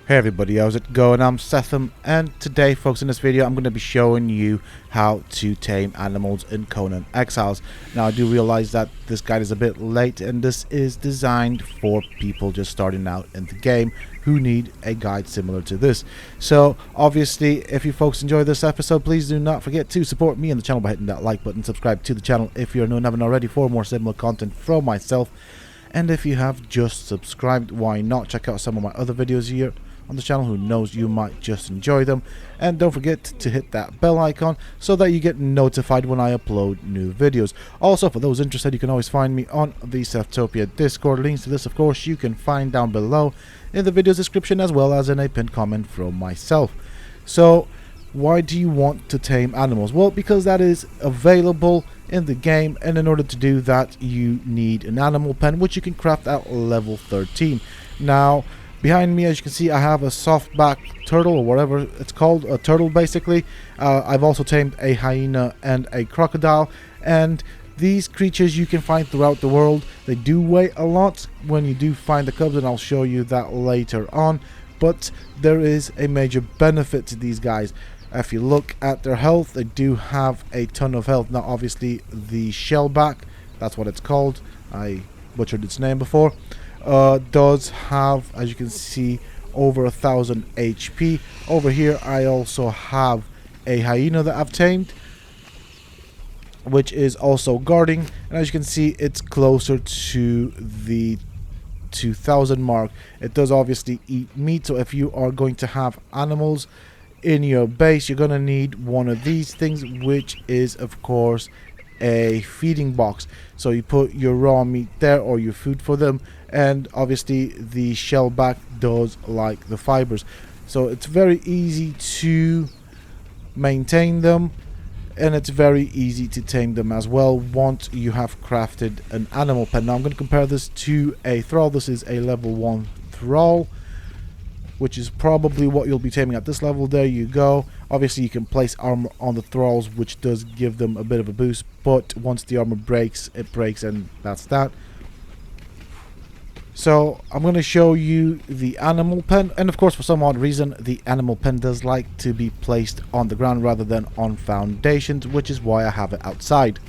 Hey everybody, how's it going? I'm Sethum, and today folks, in this video I'm going to be showing you how to tame animals in Conan Exiles. Now I do realize that this guide is a bit late, and this is designed for people just starting out in the game who need a guide similar to this. So obviously, if you folks enjoy this episode, please do not forget to support me and the channel by hitting that like button, subscribe to the channel if you're new and haven't already for more similar content from myself. And if you have just subscribed, why not check out some of my other videos here on the channel? Who knows, you might just enjoy them. And don't forget to hit that bell icon so that you get notified when I upload new videos. Also, for those interested, you can always find me on the Seftopia Discord. Links to this, of course, you can find down below in the video's description, as well as in a pinned comment from myself. So why do you want to tame animals? Well, because that is available in the game, and in order to do that you need an animal pen, which you can craft at level 13. Now behind me, as you can see, I have a softback turtle, or whatever it's called, a turtle basically. I've also tamed a hyena and a crocodile, and these creatures you can find throughout the world. They do weigh a lot when you do find the cubs, and I'll show you that later on, but there is a major benefit to these guys. If you look at their health, they do have a ton of health. Now obviously the shellback, that's what it's called, I butchered its name before, does have, as you can see, over 1,000 HP. Over here I also have a hyena that I've tamed, which is also guarding, and as you can see, it's closer to the 2,000 mark. It does obviously eat meat, so if you are going to have animals in your base, you're gonna need one of these things, which is of course a feeding box. So you put your raw meat there, or your food for them, and obviously the shellback does like the fibers, so it's very easy to maintain them, and it's very easy to tame them as well once you have crafted an animal pen. Now I'm going to compare this to a thrall. This is a level 1 thrall, which is probably what you'll be taming at this level. There you go. Obviously you can place armor on the thralls, which does give them a bit of a boost, but once the armor breaks, it breaks, and that's that. So I'm going to show you the animal pen, and of course for some odd reason the animal pen does like to be placed on the ground rather than on foundations, which is why I have it outside.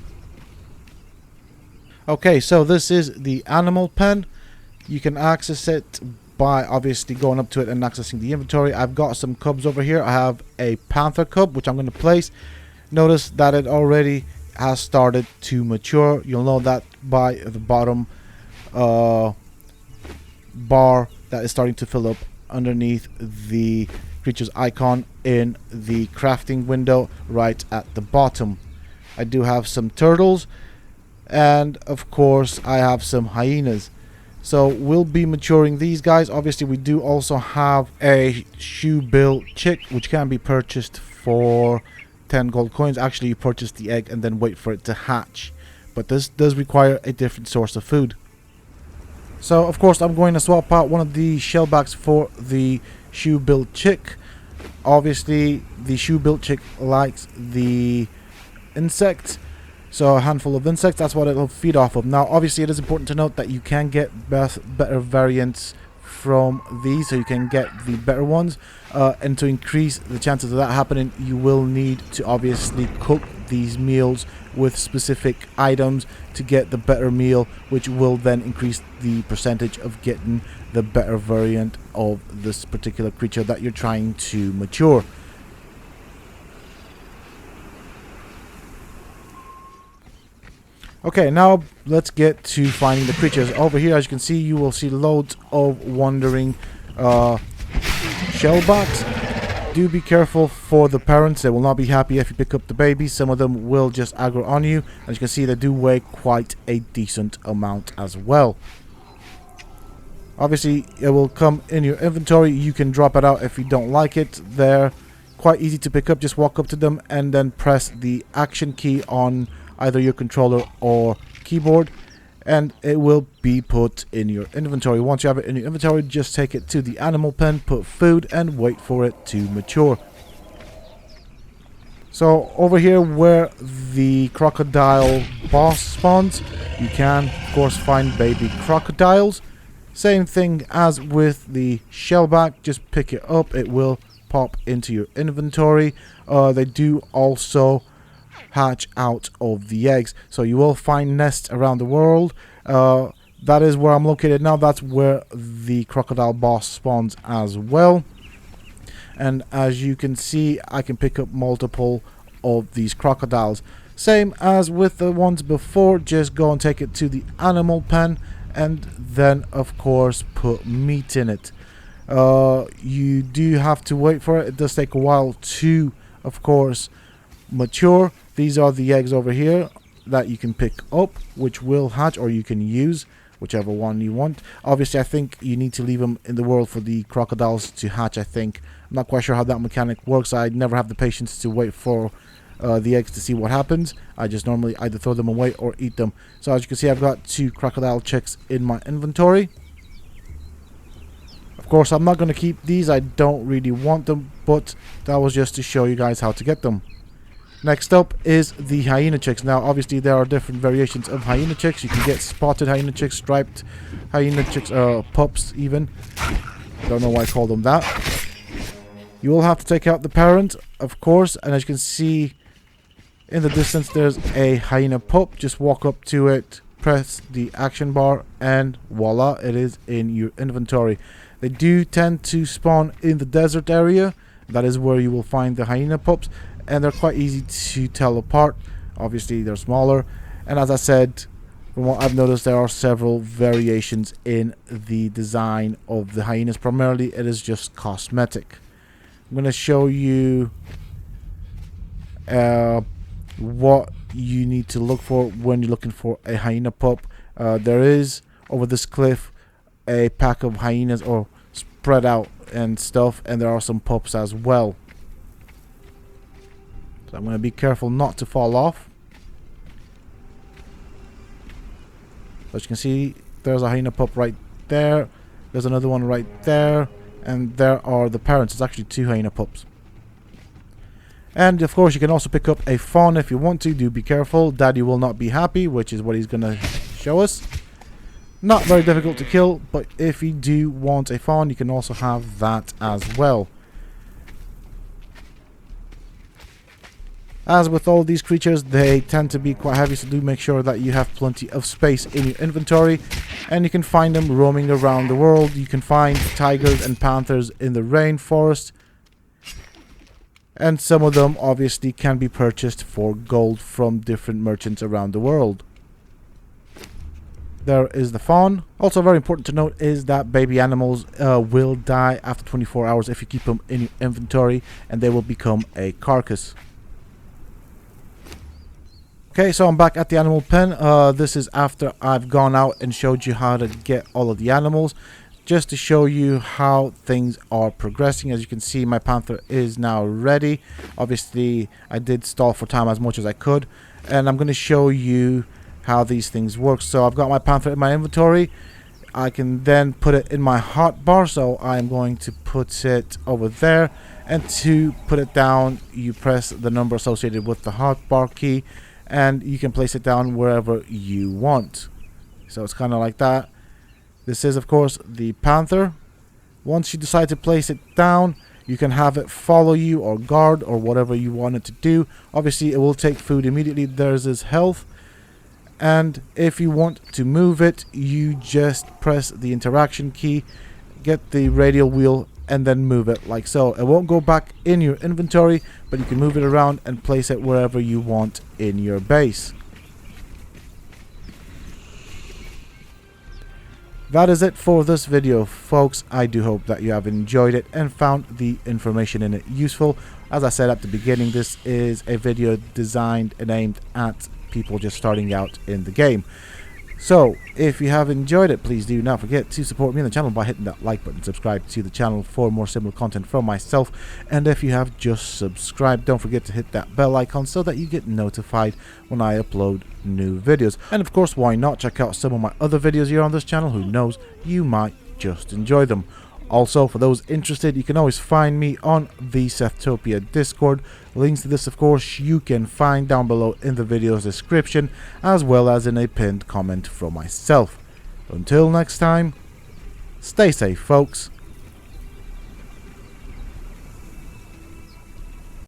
Okay, so this is the animal pen. You can access it by obviously going up to it and accessing the inventory. I've got some cubs over here. I have a panther cub, which I'm going to place. Notice that it already has started to mature. You'll know that by the bottom bar that is starting to fill up underneath the creature's icon in the crafting window right at the bottom. I do have some turtles, and of course I have some hyenas. So we'll be maturing these guys. Obviously we do also have a Shoebill Chick, which can be purchased for 10 gold coins. Actually, you purchase the egg and then wait for it to hatch, but this does require a different source of food. So of course I'm going to swap out one of the shellbacks for the Shoebill Chick. Obviously the Shoebill Chick likes the insects, so a handful of insects, that's what it'll feed off of. Now obviously it is important to note that you can get better variants from these, so you can get the better ones, and to increase the chances of that happening, you will need to obviously cook these meals with specific items to get the better meal, which will then increase the percentage of getting the better variant of this particular creature that you're trying to mature. Okay, now let's get to finding the creatures. Over here, as you can see, you will see loads of wandering shellbacks. Do be careful for the parents. They will not be happy if you pick up the babies. Some of them will just aggro on you. As you can see, they do weigh quite a decent amount as well. Obviously, it will come in your inventory. You can drop it out if you don't like it. They're quite easy to pick up. Just walk up to them and then press the action key on either your controller or keyboard, and it will be put in your inventory. Once you have it in your inventory, just take it to the animal pen, put food, and wait for it to mature. So over here where the crocodile boss spawns, you can of course find baby crocodiles. Same thing as with the shellback, just pick it up, it will pop into your inventory. They do also hatch out of the eggs, so you will find nests around the world. That is where I'm located now. That's where the crocodile boss spawns as well. And as you can see, I can pick up multiple of these crocodiles. Same as with the ones before, just go and take it to the animal pen and then of course put meat in it. You do have to wait for it. It does take a while to, of course, mature. These are the eggs over here that you can pick up, which will hatch, or you can use whichever one you want. Obviously, I think you need to leave them in the world for the crocodiles to hatch, I think. I'm not quite sure how that mechanic works. I never have the patience to wait for the eggs to see what happens. I just normally either throw them away or eat them. So as you can see, I've got 2 crocodile chicks in my inventory. Of course, I'm not going to keep these. I don't really want them, but that was just to show you guys how to get them. Next up is the Hyena Chicks. Now, obviously, there are different variations of Hyena Chicks. You can get spotted Hyena Chicks, striped Hyena Chicks, pups even. Don't know why I call them that. You will have to take out the parent, of course, and as you can see in the distance, there's a hyena pup. Just walk up to it, press the action bar, and voila, it is in your inventory. They do tend to spawn in the desert area. That is where you will find the hyena pups, and they're quite easy to tell apart. Obviously, they're smaller, and as I said, from what I've noticed, there are several variations in the design of the hyenas. Primarily, it is just cosmetic. I'm going to show you what you need to look for when you're looking for a hyena pup. There is, over this cliff, a pack of hyenas or spread out and stuff, and there are some pups as well. So I'm going to be careful not to fall off. As you can see, there's a hyena pup right there. There's another one right there. And there are the parents. It's actually 2 hyena pups. And of course, you can also pick up a fawn if you want to. Do be careful. Daddy will not be happy, which is what he's going to show us. Not very difficult to kill, but if you do want a fawn, you can also have that as well. As with all these creatures, they tend to be quite heavy, so do make sure that you have plenty of space in your inventory. And you can find them roaming around the world. You can find tigers and panthers in the rainforest. And some of them obviously can be purchased for gold from different merchants around the world. There is the fawn. Also very important to note is that baby animals will die after 24 hours if you keep them in your inventory, and they will become a carcass. Okay, so I'm back at the animal pen. This is after I've gone out and showed you how to get all of the animals. Just to show you how things are progressing. As you can see, my panther is now ready. Obviously, I did stall for time as much as I could. And I'm going to show you how these things work. So I've got my panther in my inventory. I can then put it in my hotbar. So I'm going to put it over there. And to put it down, you press the number associated with the hotbar key. And you can place it down wherever you want. So it's kind of like that. This is, of course, the panther. Once you decide to place it down, you can have it follow you or guard or whatever you want it to do. Obviously, it will take food immediately. There's his health. And if you want to move it, you just press the interaction key, get the radial wheel, and then move it like so. It won't go back in your inventory, but you can move it around and place it wherever you want in your base. That is it for this video, folks. I do hope that you have enjoyed it and found the information in it useful. As I said at the beginning, this is a video designed and aimed at people just starting out in the game. So, if you have enjoyed it, please do not forget to support me on the channel by hitting that like button, subscribe to the channel for more similar content from myself, and if you have just subscribed, don't forget to hit that bell icon so that you get notified when I upload new videos. And of course, why not check out some of my other videos here on this channel? Who knows, you might just enjoy them. Also, for those interested, you can always find me on the Sethtopia Discord. Links to this, of course, you can find down below in the video's description, as well as in a pinned comment from myself. Until next time, Stay safe, folks.